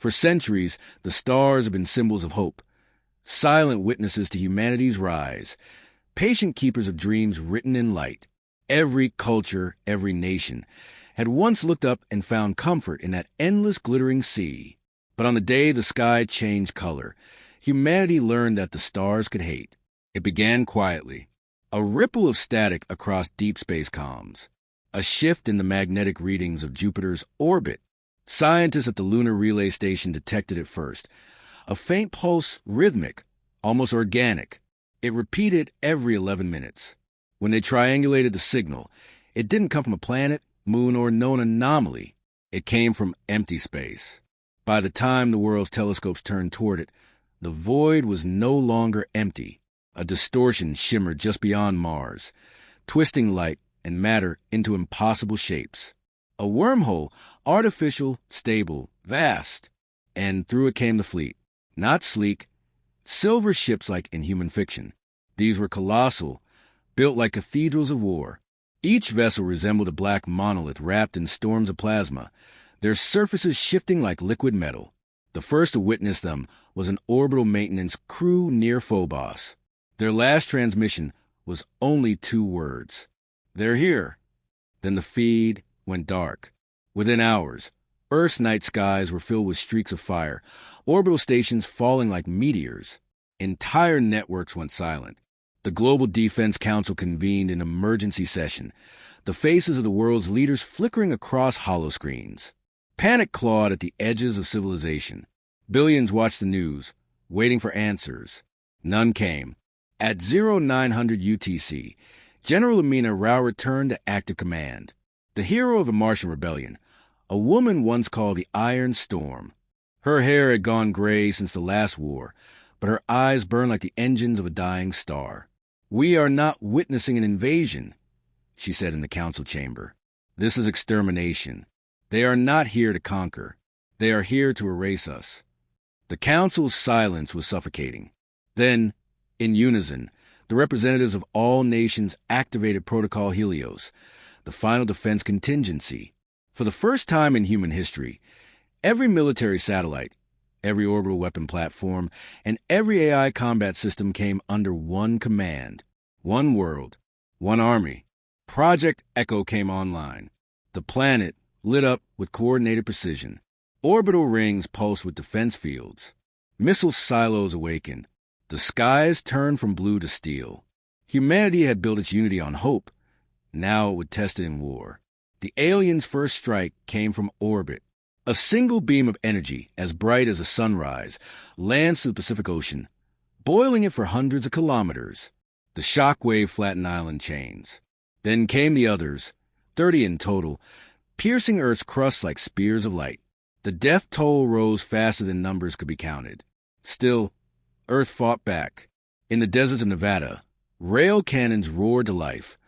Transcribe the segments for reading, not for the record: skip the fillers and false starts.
For centuries, the stars have been symbols of hope, silent witnesses to humanity's rise, patient keepers of dreams written in light. Every culture, every nation, had once looked up and found comfort in that endless glittering sea. But on the day the sky changed color, humanity learned that the stars could hate. It began quietly. A ripple of static across deep space comms. A shift in the magnetic readings of Jupiter's orbit. Scientists at the Lunar Relay Station detected it first. A faint pulse, rhythmic, almost organic. It repeated every 11 minutes. When they triangulated the signal, it didn't come from a planet, moon, or known anomaly. It came from empty space. By the time the world's telescopes turned toward it, the void was no longer empty. A distortion shimmered just beyond Mars, twisting light and matter into impossible shapes. A wormhole, artificial, stable, vast. And through it came the fleet. Not sleek, silver ships like in human fiction. These were colossal, built like cathedrals of war. Each vessel resembled a black monolith wrapped in storms of plasma, their surfaces shifting like liquid metal. The first to witness them was an orbital maintenance crew near Phobos. Their last transmission was only 2 words. "They're here." Then the feed went dark. Within hours, Earth's night skies were filled with streaks of fire, orbital stations falling like meteors. Entire networks went silent. The Global Defense Council convened an emergency session, the faces of the world's leaders flickering across holoscreens. Panic clawed at the edges of civilization. Billions watched the news, waiting for answers. None came. At 0900 UTC, General Amina Rao returned to active command. The hero of the Martian Rebellion, a woman once called the Iron Storm. Her hair had gone gray since the last war, but her eyes burned like the engines of a dying star. "We are not witnessing an invasion," she said in the council chamber. "This is extermination. They are not here to conquer. They are here to erase us." The council's silence was suffocating. Then, in unison, the representatives of all nations activated Protocol Helios, the final defense contingency. For the first time in human history, every military satellite, every orbital weapon platform, and every AI combat system came under one command. One world, one army. Project Echo came online. The planet lit up with coordinated precision. Orbital rings pulsed with defense fields. Missile silos awakened. The skies turned from blue to steel. Humanity had built its unity on hope. Now it would test it in war. The aliens' first strike came from orbit. A single beam of energy, as bright as a sunrise, lands through the Pacific Ocean, boiling it for hundreds of kilometers. The shockwave flattened island chains. Then came the others, 30 in total, piercing Earth's crust like spears of light. The death toll rose faster than numbers could be counted. Still, Earth fought back. In the deserts of Nevada, rail cannons roared to life,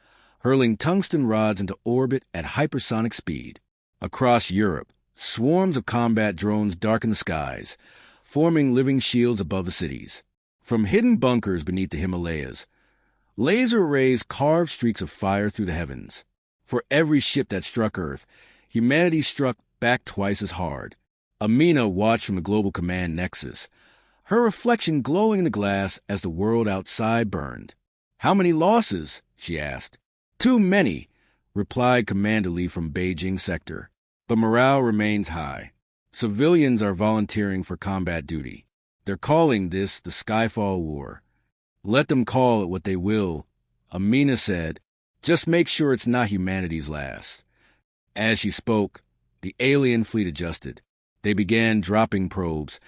hurling tungsten rods into orbit at hypersonic speed. Across Europe, swarms of combat drones darkened the skies, forming living shields above the cities. From hidden bunkers beneath the Himalayas, laser rays carved streaks of fire through the heavens. For every ship that struck Earth, humanity struck back twice as hard. Amina watched from the Global Command Nexus, her reflection glowing in the glass as the world outside burned. "How many losses?" she asked. "Too many," replied Commander Lee from Beijing sector. But morale remains high. Civilians are volunteering for combat duty. They're calling this the Skyfall War. Let them call it what they will, Amina said. Just make sure it's not humanity's last. As she spoke, the alien fleet adjusted. They began dropping probes,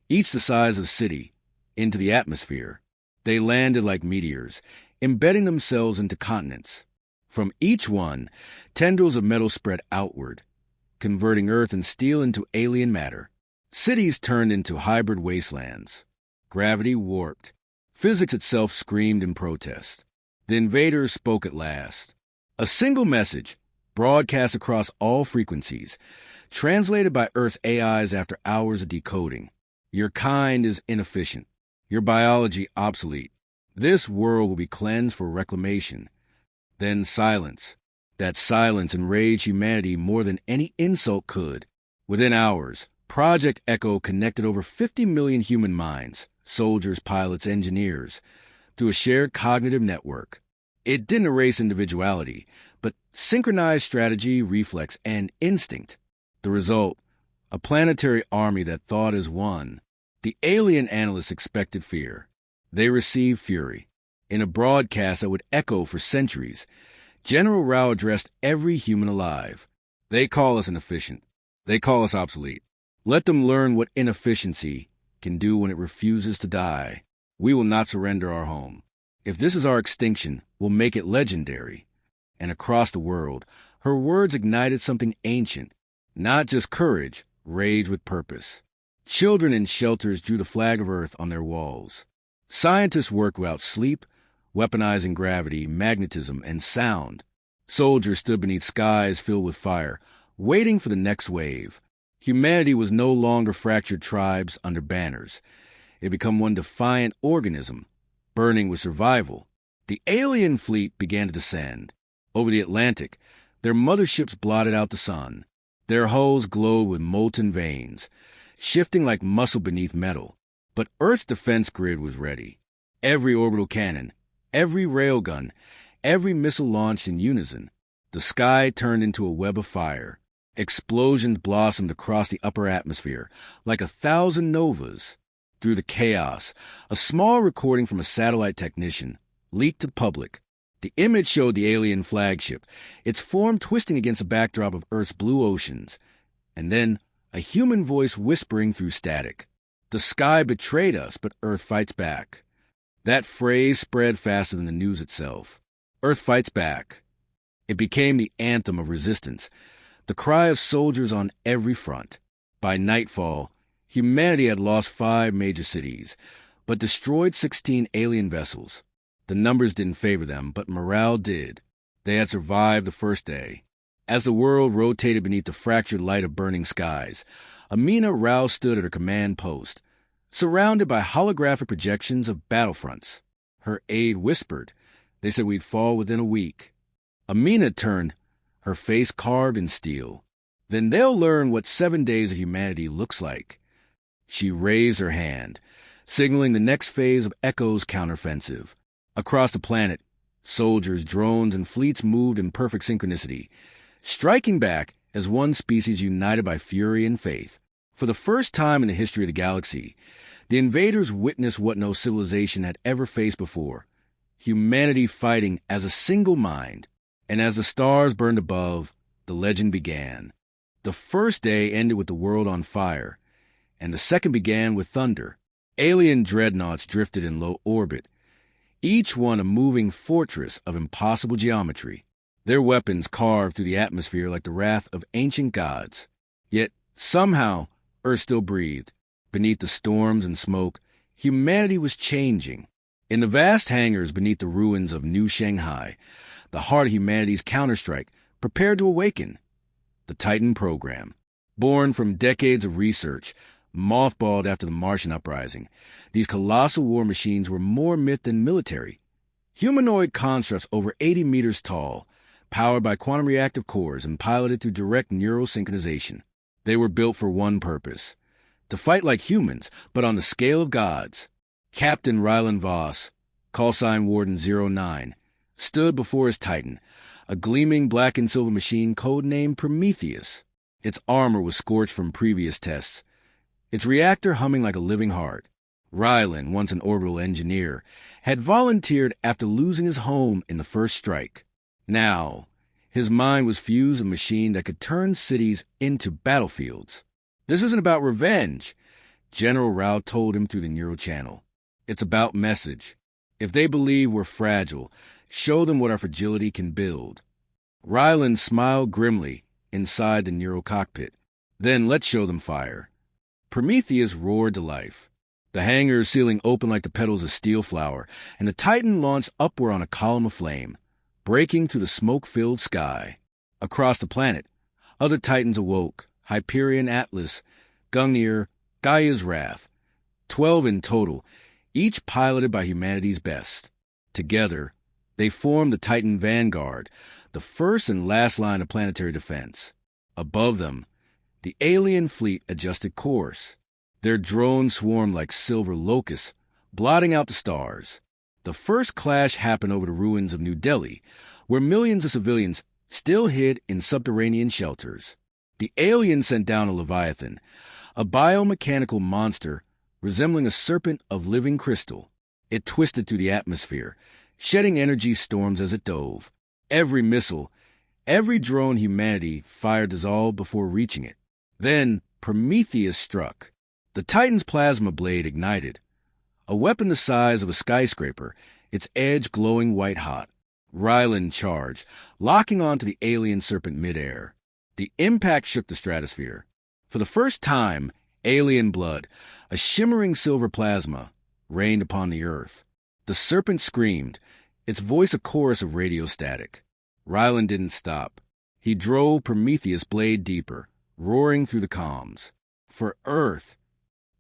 each the size of a city, into the atmosphere. They landed like meteors, embedding themselves into continents. From each one, tendrils of metal spread outward, converting earth and steel into alien matter. Cities turned into hybrid wastelands. Gravity warped. Physics itself screamed in protest. The invaders spoke at last. A single message, broadcast across all frequencies, translated by Earth's AIs after hours of decoding. Your kind is inefficient. Your biology obsolete. This world will be cleansed for reclamation. Then silence. That silence enraged humanity more than any insult could. Within hours, Project Echo connected over 50 million human minds, soldiers, pilots, engineers, through a shared cognitive network. It didn't erase individuality, but synchronized strategy, reflex, and instinct. The result, a planetary army that thought as one. The alien analysts expected fear. They received fury. In a broadcast that would echo for centuries, General Rao addressed every human alive. They call us inefficient. They call us obsolete. Let them learn what inefficiency can do when it refuses to die. We will not surrender our home. If this is our extinction, we'll make it legendary. And across the world, her words ignited something ancient. Not just courage, rage with purpose. Children in shelters drew the flag of Earth on their walls. Scientists worked without sleep, weaponizing gravity, magnetism, and sound. Soldiers stood beneath skies filled with fire, waiting for the next wave. Humanity was no longer fractured tribes under banners. It had become one defiant organism, burning with survival. The alien fleet began to descend. Over the Atlantic, their motherships blotted out the sun. Their hulls glowed with molten veins, shifting like muscle beneath metal. But Earth's defense grid was ready. Every orbital cannon, every railgun, every missile launched in unison. The sky turned into a web of fire. Explosions blossomed across the upper atmosphere, like 1,000 novas. Through the chaos, a small recording from a satellite technician leaked to the public. The image showed the alien flagship, its form twisting against a backdrop of Earth's blue oceans, and then a human voice whispering through static. The sky betrayed us, but Earth fights back. That phrase spread faster than the news itself. Earth fights back. It became the anthem of resistance, the cry of soldiers on every front. By nightfall, humanity had lost 5 major cities, but destroyed 16 alien vessels. The numbers didn't favor them, but morale did. They had survived the first day. As the world rotated beneath the fractured light of burning skies, Amina Rao stood at her command post, surrounded by holographic projections of battlefronts. Her aide whispered. They said we'd fall within a week. Amina turned, her face carved in steel. Then they'll learn what 7 days of humanity looks like. She raised her hand, signaling the next phase of Echo's counteroffensive. Across the planet, soldiers, drones, and fleets moved in perfect synchronicity, striking back as one species united by fury and faith. For the first time in the history of the galaxy, the invaders witnessed what no civilization had ever faced before: humanity fighting as a single mind. And as the stars burned above, the legend began. The first day ended with the world on fire, and the second began with thunder. Alien dreadnoughts drifted in low orbit, each one a moving fortress of impossible geometry, their weapons carved through the atmosphere like the wrath of ancient gods. Yet, somehow, Earth still breathed. Beneath the storms and smoke, humanity was changing. In the vast hangars beneath the ruins of New Shanghai, the heart of humanity's counterstrike prepared to awaken. The Titan program, born from decades of research, mothballed after the Martian uprising, these colossal war machines were more myth than military. Humanoid constructs over 80 meters tall, powered by quantum reactive cores and piloted through direct neural synchronization. They were built for one purpose: to fight like humans, but on the scale of gods. Captain Ryland Voss, callsign Warden 09, stood before his Titan, a gleaming black and silver machine codenamed Prometheus. Its armor was scorched from previous tests, its reactor humming like a living heart. Ryland, once an orbital engineer, had volunteered after losing his home in the first strike. Now, his mind was fused a machine that could turn cities into battlefields. This isn't about revenge, General Rao told him through the neural channel. It's about message. If they believe we're fragile, show them what our fragility can build. Ryland smiled grimly inside the neural cockpit. Then let's show them fire. Prometheus roared to life. The hangar's ceiling opened like the petals of steel flower, and the Titan launched upward on a column of flame, breaking through the smoke-filled sky. Across the planet, other Titans awoke: Hyperion, Atlas, Gungnir, Gaia's Wrath. 12 in total, each piloted by humanity's best. Together, they formed the Titan Vanguard, the first and last line of planetary defense. Above them, The alien fleet adjusted course. Their drones swarmed like silver locusts, blotting out the stars. The first clash happened over the ruins of New Delhi, where millions of civilians still hid in subterranean shelters. The aliens sent down a Leviathan, a biomechanical monster resembling a serpent of living crystal. It twisted through the atmosphere, shedding energy storms as it dove. Every missile, every drone humanity fired dissolved before reaching it. Then Prometheus struck. The Titan's plasma blade ignited. A weapon the size of a skyscraper, its edge glowing white-hot. Ryland charged, locking onto the alien serpent midair. The impact shook the stratosphere. For the first time, alien blood, a shimmering silver plasma, rained upon the earth. The serpent screamed, its voice a chorus of radio static. Ryland didn't stop. He drove Prometheus' blade deeper, roaring through the comms. For Earth.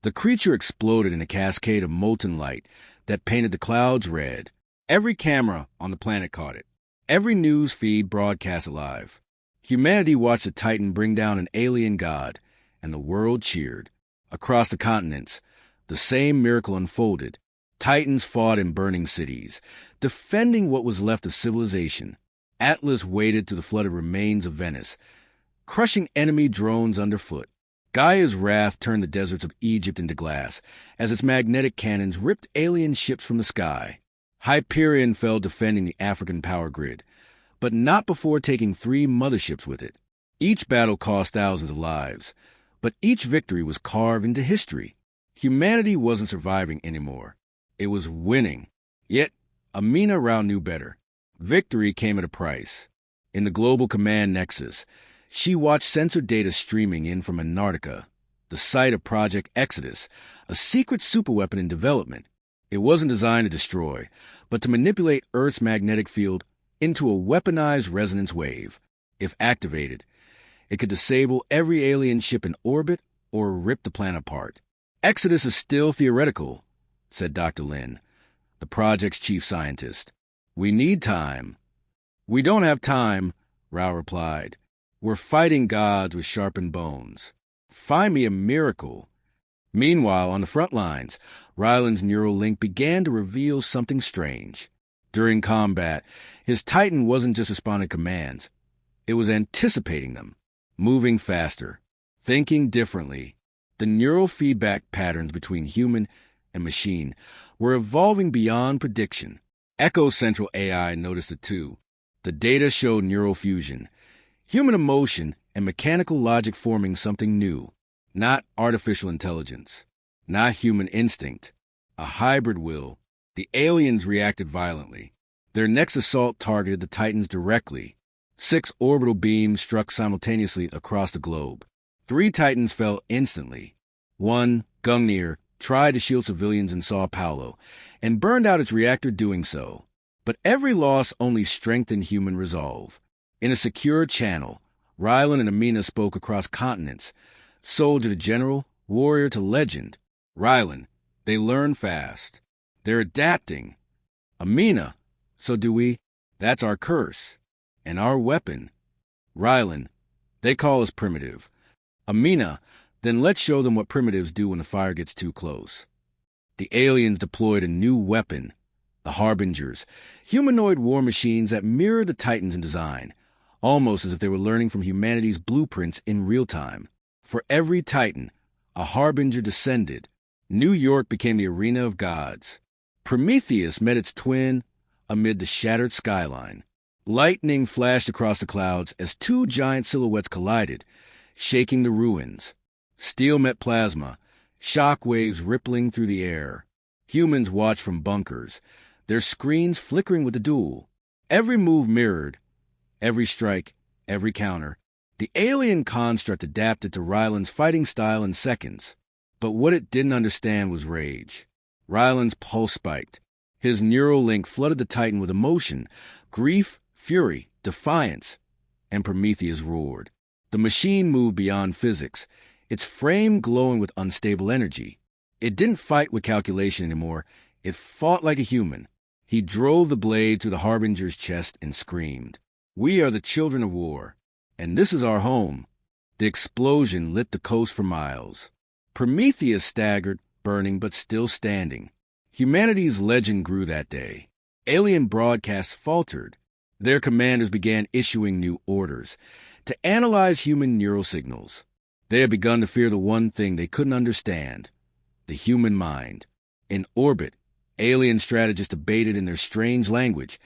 The creature exploded in a cascade of molten light that painted the clouds red. Every camera on the planet caught it. Every news feed broadcast alive. Humanity watched the Titan bring down an alien god, and the world cheered. Across the continents, the same miracle unfolded. Titans fought in burning cities, defending what was left of civilization. Atlas waded to the flooded remains of Venice, crushing enemy drones underfoot. Gaia's wrath turned the deserts of Egypt into glass as its magnetic cannons ripped alien ships from the sky. Hyperion fell defending the African power grid, but not before taking 3 motherships with it. Each battle cost thousands of lives, but each victory was carved into history. Humanity wasn't surviving anymore. It was winning. Yet, Amina Rao knew better. Victory came at a price. In the global command nexus, she watched sensor data streaming in from Antarctica, the site of Project Exodus, a secret superweapon in development. It wasn't designed to destroy, but to manipulate Earth's magnetic field into a weaponized resonance wave. If activated, it could disable every alien ship in orbit or rip the planet apart. Exodus is still theoretical, said Dr. Lin, the project's chief scientist. We need time. We don't have time, Rao replied. We're fighting gods with sharpened bones. Find me a miracle. Meanwhile, on the front lines, Ryland's neural link began to reveal something strange. During combat, his Titan wasn't just responding to commands. It was anticipating them, moving faster, thinking differently. The neural feedback patterns between human and machine were evolving beyond prediction. Echo Central AI noticed it too. The data showed neural fusion, human emotion and mechanical logic forming something new. Not artificial intelligence, not human instinct, a hybrid will. The aliens reacted violently. Their next assault targeted the Titans directly. 6 orbital beams struck simultaneously across the globe. 3 Titans fell instantly. 1, Gungnir, tried to shield civilians in Sao Paulo and burned out its reactor doing so. But every loss only strengthened human resolve. In a secure channel, Ryland and Amina spoke across continents, soldier to general, warrior to legend. Ryland, they learn fast. They're adapting. Amina, so do we. That's our curse. And our weapon. Ryland, they call us primitive. Amina, then let's show them what primitives do when the fire gets too close. The aliens deployed a new weapon, the Harbingers, humanoid war machines that mirror the Titans in design, almost as if they were learning from humanity's blueprints in real time. For every Titan, a Harbinger descended. New York became the arena of gods. Prometheus met its twin amid the shattered skyline. Lightning flashed across the clouds as 2 giant silhouettes collided, shaking the ruins. Steel met plasma, shock waves rippling through the air. Humans watched from bunkers, their screens flickering with the duel. Every move mirrored, every strike, every counter. The alien construct adapted to Ryland's fighting style in seconds. But what it didn't understand was rage. Ryland's pulse spiked. His neural link flooded the Titan with emotion, grief, fury, defiance, and Prometheus roared. The machine moved beyond physics, its frame glowing with unstable energy. It didn't fight with calculation anymore. It fought like a human. He drove the blade through the Harbinger's chest and screamed, "We are the children of war, and this is our home." The explosion lit the coast for miles. Prometheus staggered, burning but still standing. Humanity's legend grew that day. Alien broadcasts faltered. Their commanders began issuing new orders to analyze human neural signals. They had begun to fear the one thing they couldn't understand: the human mind. In orbit, alien strategists debated in their strange language,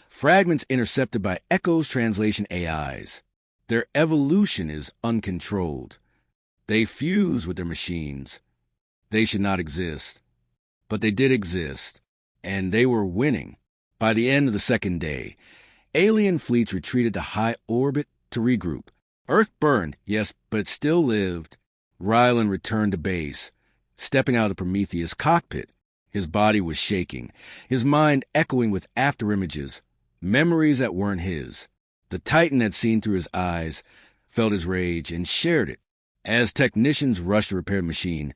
fragments intercepted by Echo's translation AIs. Their evolution is uncontrolled. They fuse with their machines. They should not exist. But they did exist, and they were winning. By the end of the second day, alien fleets retreated to high orbit to regroup. Earth burned, yes, but it still lived. Rylan returned to base, stepping out of the Prometheus cockpit. His body was shaking, his mind echoing with afterimages, memories that weren't his. The Titan had seen through his eyes, felt his rage, and shared it. As technicians rushed to repair the machine,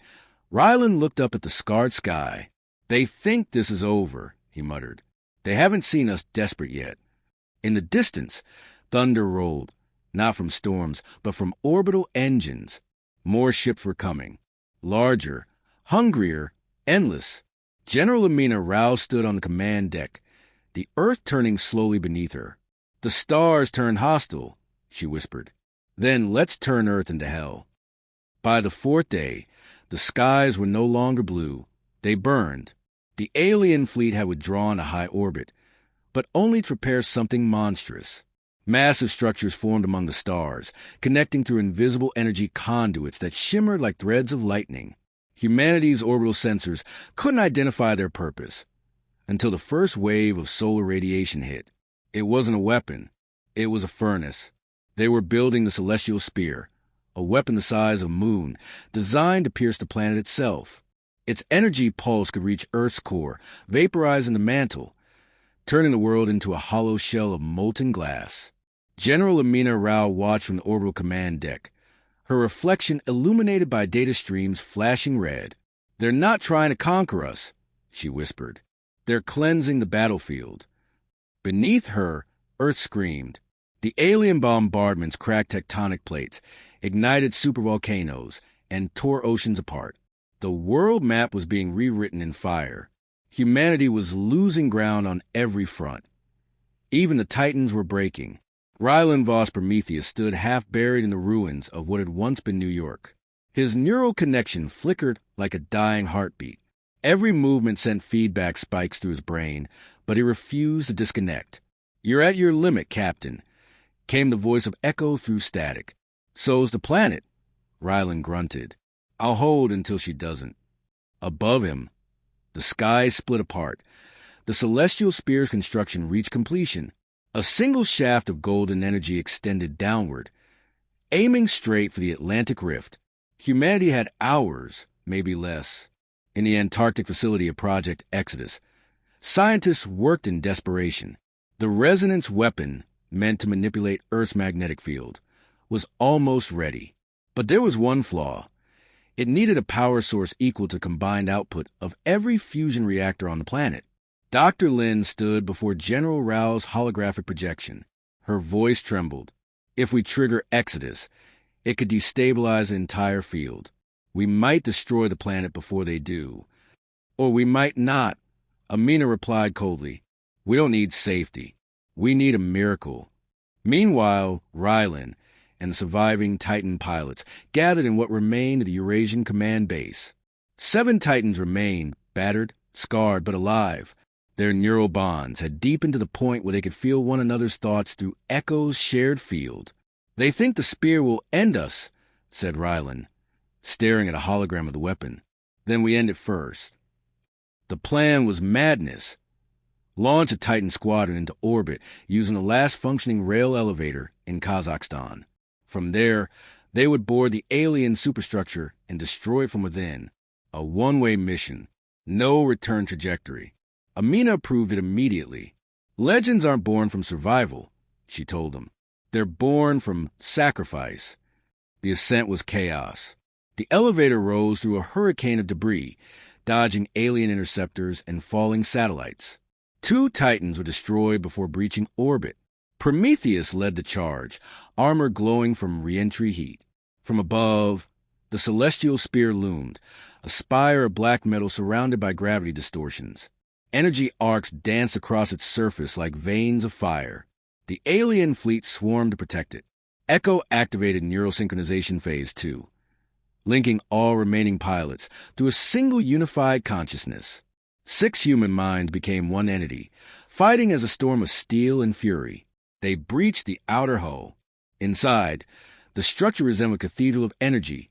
Rylan looked up at the scarred sky. "They think this is over," he muttered. "They haven't seen us desperate yet." In the distance, thunder rolled, not from storms, but from orbital engines. More ships were coming. Larger, hungrier, endless. General Amina Rao stood on the command deck, the earth turning slowly beneath her. "The stars turned hostile," she whispered. "Then let's turn Earth into hell." By the fourth day, the skies were no longer blue. They burned. The alien fleet had withdrawn to high orbit, but only to repair something monstrous. Massive structures formed among the stars, connecting through invisible energy conduits that shimmered like threads of lightning. Humanity's orbital sensors couldn't identify their purpose until the first wave of solar radiation hit. It wasn't a weapon. It was a furnace. They were building the celestial spear, a weapon the size of a moon, designed to pierce the planet itself. Its energy pulse could reach Earth's core, vaporizing the mantle, turning the world into a hollow shell of molten glass. General Amina Rao watched from the orbital command deck, her reflection illuminated by data streams flashing red. "They're not trying to conquer us," she whispered. "They're cleansing the battlefield." Beneath her, Earth screamed. The alien bombardments cracked tectonic plates, ignited supervolcanoes, and tore oceans apart. The world map was being rewritten in fire. Humanity was losing ground on every front. Even the Titans were breaking. Rylan Voss Prometheus stood half buried in the ruins of what had once been New York. His neural connection flickered like a dying heartbeat. Every movement sent feedback spikes through his brain, but he refused to disconnect. "You're at your limit, Captain," came the voice of Echo through static. "So's the planet," Rylan grunted. "I'll hold until she doesn't." Above him, the sky split apart. The celestial spear's construction reached completion. A single shaft of golden energy extended downward, aiming straight for the Atlantic Rift. Humanity had hours, maybe less. In the Antarctic facility of Project Exodus, scientists worked in desperation. The resonance weapon, meant to manipulate Earth's magnetic field, was almost ready. But there was one flaw. It needed a power source equal to the combined output of every fusion reactor on the planet. Dr. Lin stood before General Rao's holographic projection. Her voice trembled. "If we trigger Exodus, it could destabilize the entire field. We might destroy the planet before they do. Or we might not." Amina replied coldly. "We don't need safety. We need a miracle." Meanwhile, Rylan and the surviving Titan pilots gathered in what remained of the Eurasian command base. 7 Titans remained, battered, scarred, but alive. Their neural bonds had deepened to the point where they could feel one another's thoughts through Echo's shared field. "They think the spear will end us," said Rylan, staring at a hologram of the weapon. "Then we end it first." The plan was madness. Launch a Titan squadron into orbit using the last functioning rail elevator in Kazakhstan. From there, they would board the alien superstructure and destroy it from within. A one-way mission. No return trajectory. Amina approved it immediately. "Legends aren't born from survival," she told him. "They're born from sacrifice." The ascent was chaos. The elevator rose through a hurricane of debris, dodging alien interceptors and falling satellites. 2 Titans were destroyed before breaching orbit. Prometheus led the charge, armor glowing from re-entry heat. From above, the celestial spear loomed, a spire of black metal surrounded by gravity distortions. Energy arcs danced across its surface like veins of fire. The alien fleet swarmed to protect it. Echo activated neural synchronization phase 2, linking all remaining pilots through a single unified consciousness. 6 human minds became one entity, fighting as a storm of steel and fury. They breached the outer hull. Inside, the structure resembled a cathedral of energy,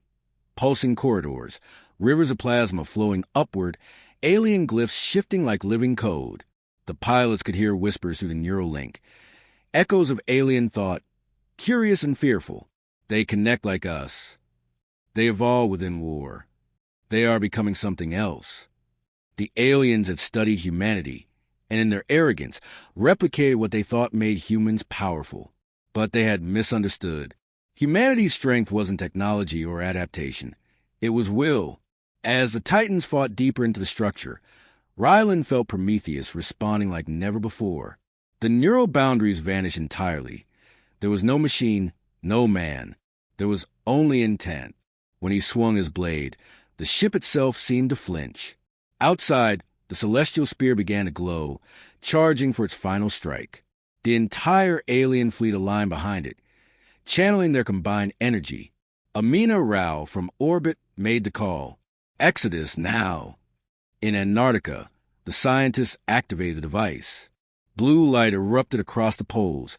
pulsing corridors, rivers of plasma flowing upward, alien glyphs shifting like living code. The pilots could hear whispers through the neural link, echoes of alien thought, curious and fearful. They connect like us. They evolve within war. They are becoming something else. The aliens had studied humanity, and in their arrogance, replicated what they thought made humans powerful. But they had misunderstood. Humanity's strength wasn't technology or adaptation. It was will. As the Titans fought deeper into the structure, Rylan felt Prometheus responding like never before. The neural boundaries vanished entirely. There was no machine, no man. There was only intent. When he swung his blade, the ship itself seemed to flinch. Outside, the celestial spear began to glow, charging for its final strike. The entire alien fleet aligned behind it, channeling their combined energy. Amina Rao from orbit made the call. Exodus now. In Antarctica, the scientists activated the device. Blue light erupted across the poles,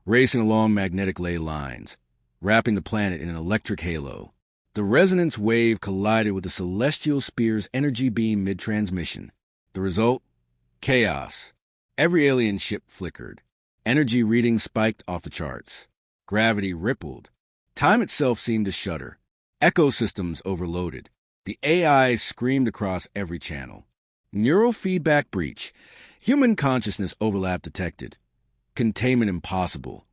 racing along magnetic ley lines, wrapping the planet in an electric halo. The resonance wave collided with the celestial spear's energy beam mid-transmission. The result? Chaos. Every alien ship flickered. Energy readings spiked off the charts. Gravity rippled. Time itself seemed to shudder. Ecosystems overloaded. The AI screamed across every channel. Neural feedback breach. Human consciousness overlap detected. Containment impossible.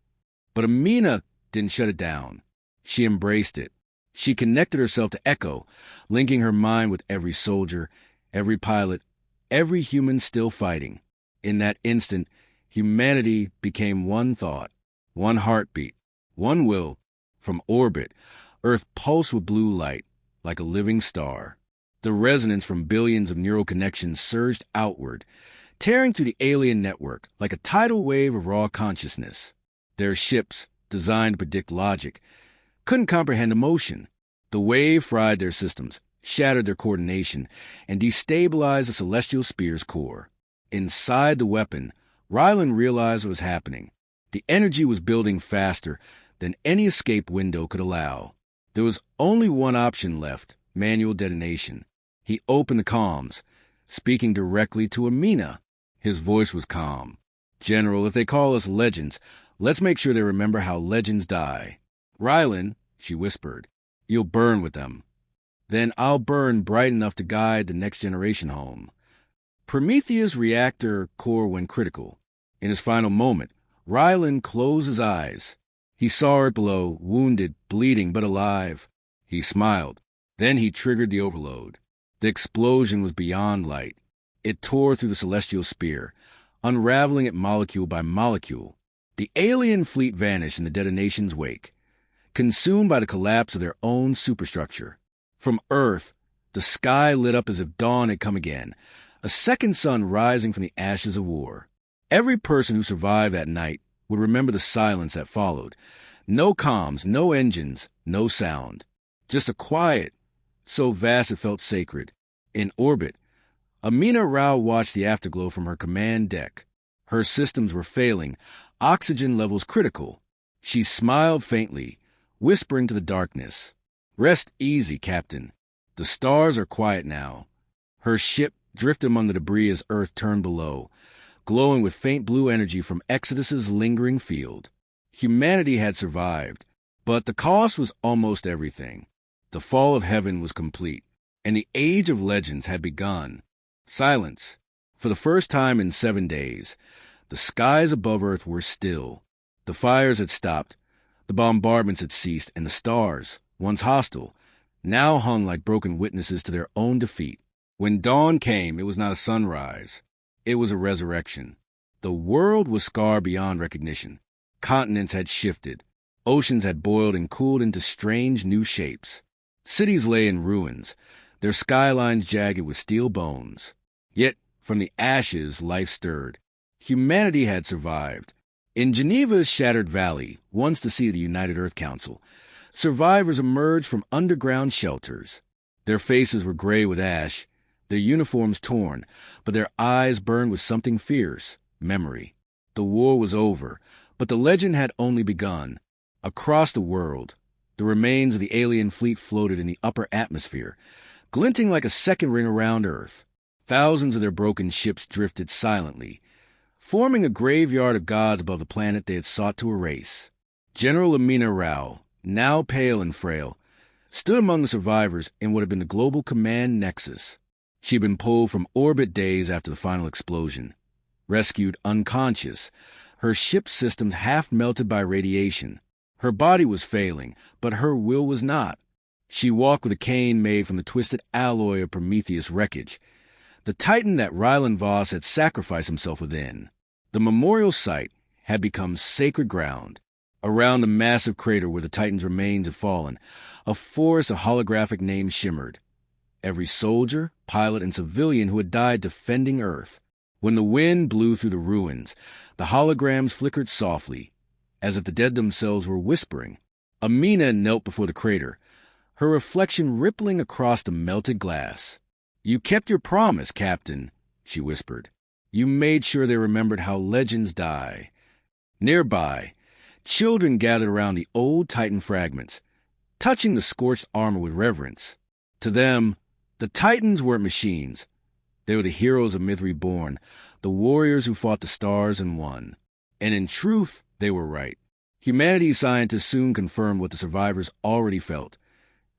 But Amina didn't shut it down. She embraced it. She connected herself to Echo, linking her mind with every soldier, every pilot, every human still fighting. In that instant, humanity became one thought, one heartbeat, one will. From orbit, Earth pulsed with blue light, like a living star. The resonance from billions of neural connections surged outward, tearing through the alien network like a tidal wave of raw consciousness. Their ships, designed to predict logic, couldn't comprehend emotion. The wave fried their systems, shattered their coordination, and destabilized the celestial spear's core. Inside the weapon, Rylan realized what was happening. The energy was building faster than any escape window could allow. There was only one option left, manual detonation. He opened the comms, speaking directly to Amina. His voice was calm. "General, if they call us legends, let's make sure they remember how legends die." "Rylan," she whispered, "you'll burn with them. Then I'll burn bright enough to guide the next generation home." Prometheus' reactor core went critical. In his final moment, Rylan closed his eyes. He saw Earth below, wounded, bleeding, but alive. He smiled. Then he triggered the overload. The explosion was beyond light. It tore through the celestial spear, unraveling it molecule by molecule. The alien fleet vanished in the detonation's wake, consumed by the collapse of their own superstructure. From Earth, the sky lit up as if dawn had come again, a second sun rising from the ashes of war. Every person who survived that night would remember the silence that followed. No comms, no engines, no sound. Just a quiet, so vast it felt sacred. In orbit, Amina Rao watched the afterglow from her command deck. Her systems were failing, oxygen levels critical. She smiled faintly, whispering to the darkness, "Rest easy, Captain. The stars are quiet now." Her ship drifted among the debris as Earth turned below, glowing with faint blue energy from Exodus's lingering field. Humanity had survived, but the cost was almost everything. The fall of heaven was complete, and the age of legends had begun. Silence. For the first time in 7 days, the skies above Earth were still. The fires had stopped, the bombardments had ceased, and the stars, once hostile, now hung like broken witnesses to their own defeat. When dawn came, it was not a sunrise. It was a resurrection. The world was scarred beyond recognition. Continents had shifted. Oceans had boiled and cooled into strange new shapes. Cities lay in ruins, their skylines jagged with steel bones. Yet, from the ashes, life stirred. Humanity had survived. In Geneva's shattered valley, once the seat of the United Earth Council, survivors emerged from underground shelters. Their faces were gray with ash, their uniforms torn, but their eyes burned with something fierce, memory. The war was over, but the legend had only begun. Across the world, the remains of the alien fleet floated in the upper atmosphere, glinting like a second ring around Earth. Thousands of their broken ships drifted silently, forming a graveyard of gods above the planet they had sought to erase. General Amina Rao, now pale and frail, stood among the survivors in what had been the global command nexus. She had been pulled from orbit days after the final explosion. Rescued unconscious, her ship's systems half melted by radiation. Her body was failing, but her will was not. She walked with a cane made from the twisted alloy of Prometheus' wreckage, the titan that Rylan Voss had sacrificed himself within. The memorial site had become sacred ground. Around the massive crater where the titan's remains had fallen, a forest of holographic names shimmered. Every soldier, pilot, and civilian who had died defending Earth. When the wind blew through the ruins, the holograms flickered softly, as if the dead themselves were whispering. Amina knelt before the crater, her reflection rippling across the melted glass. "You kept your promise, Captain," she whispered. "You made sure they remembered how legends die." Nearby, children gathered around the old Titan fragments, touching the scorched armor with reverence. To them, the Titans weren't machines. They were the heroes of myth reborn, the warriors who fought the stars and won. And in truth, they were right. Humanities scientists soon confirmed what the survivors already felt.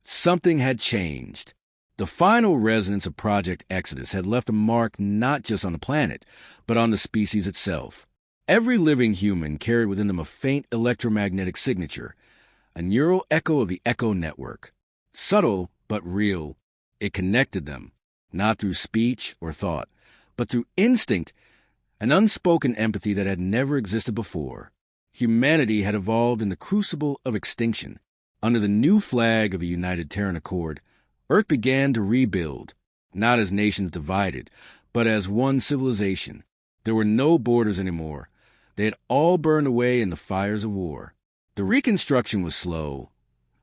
Something had changed. The final resonance of Project Exodus had left a mark not just on the planet, but on the species itself. Every living human carried within them a faint electromagnetic signature, a neural echo of the Echo Network. Subtle but real, it connected them, not through speech or thought, but through instinct, an unspoken empathy that had never existed before. Humanity had evolved in the crucible of extinction. Under the new flag of a united Terran Accord, Earth began to rebuild, not as nations divided, but as one civilization. There were no borders anymore. They had all burned away in the fires of war. The reconstruction was slow,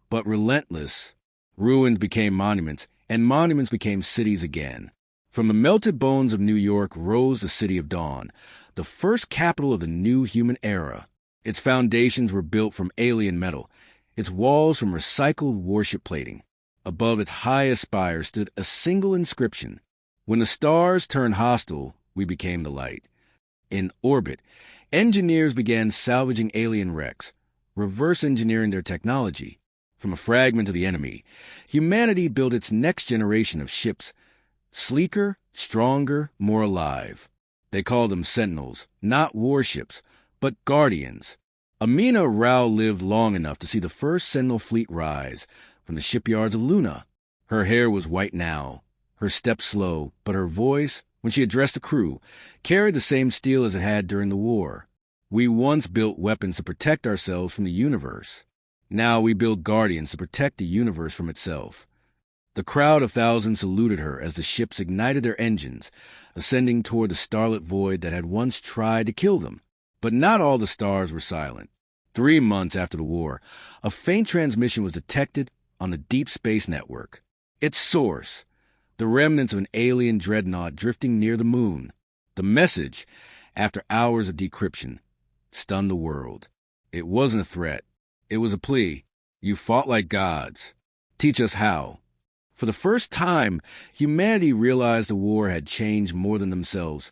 but relentless. Ruins became monuments, and monuments became cities again. From the melted bones of New York rose the City of Dawn, the first capital of the new human era. Its foundations were built from alien metal, its walls from recycled warship plating. Above its highest spire stood a single inscription: "When the stars turned hostile, we became the light." In orbit, engineers began salvaging alien wrecks, reverse engineering their technology. From a fragment of the enemy, humanity built its next generation of ships, sleeker, stronger, more alive. They called them Sentinels, not warships, but guardians. Amina Rao lived long enough to see the first Sentinel fleet rise from the shipyards of Luna. Her hair was white now, her step slow, but her voice, when she addressed the crew, carried the same steel as it had during the war. "We once built weapons to protect ourselves from the universe. Now we build guardians to protect the universe from itself." The crowd of thousands saluted her as the ships ignited their engines, ascending toward the starlit void that had once tried to kill them. But not all the stars were silent. 3 months after the war, a faint transmission was detected on the Deep Space Network. Its source, the remnants of an alien dreadnought drifting near the moon. The message, after hours of decryption, stunned the world. It wasn't a threat. It was a plea. "You fought like gods. Teach us how." For the first time, humanity realized the war had changed more than themselves.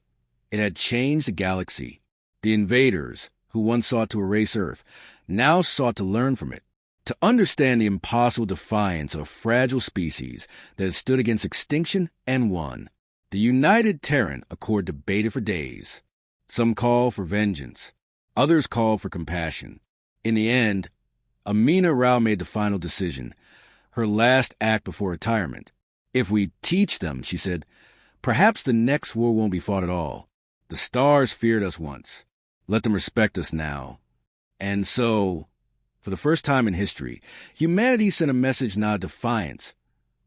It had changed the galaxy. The invaders, who once sought to erase Earth, now sought to learn from it, to understand the impossible defiance of a fragile species that had stood against extinction and won. The United Terran Accord debated for days. Some called for vengeance. Others called for compassion. In the end, Amina Rao made the final decision, her last act before retirement. "If we teach them," she said, "perhaps the next war won't be fought at all. The stars feared us once. Let them respect us now." And so, For the first time in history, humanity sent a message not of defiance,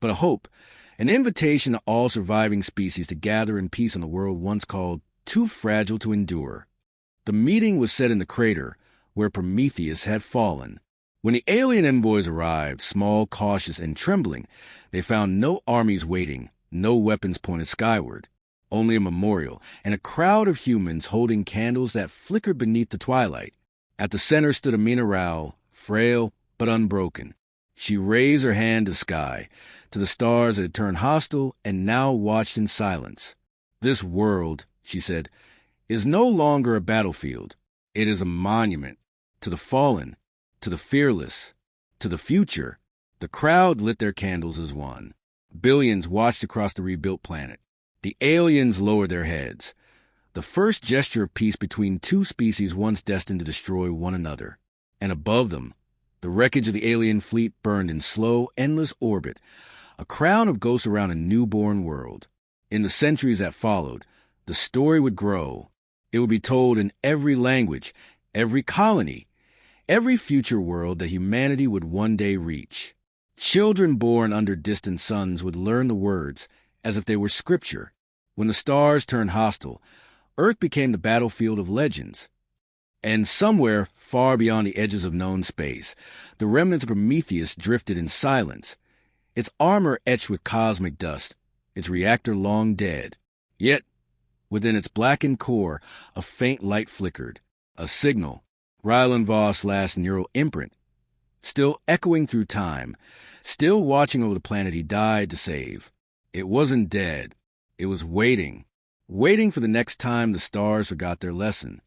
but a hope, an invitation to all surviving species to gather in peace on a world once called too fragile to endure. The meeting was set in the crater where Prometheus had fallen. When the alien envoys arrived, small, cautious, and trembling, they found no armies waiting, no weapons pointed skyward, only a memorial, and a crowd of humans holding candles that flickered beneath the twilight. At the center stood Amina Rao, frail but unbroken. She raised her hand to sky, to the stars that had turned hostile and now watched in silence. "This world," she said, "is no longer a battlefield. It is a monument to the fallen, to the fearless, to the future." The crowd lit their candles as one. Billions watched across the rebuilt planet. The aliens lowered their heads. The first gesture of peace between two species once destined to destroy one another. And above them, the wreckage of the alien fleet burned in slow, endless orbit, a crown of ghosts around a newborn world. In the centuries that followed, the story would grow. It would be told in every language, every colony, every future world that humanity would one day reach. Children born under distant suns would learn the words as if they were scripture. When the stars turned hostile, Earth became the battlefield of legends. And somewhere, far beyond the edges of known space, the remnants of Prometheus drifted in silence, its armor etched with cosmic dust, its reactor long dead. Yet, within its blackened core, a faint light flickered, a signal, Rylan Voss' last neural imprint, still echoing through time, still watching over the planet he died to save. It wasn't dead. It was waiting for the next time the stars forgot their lesson.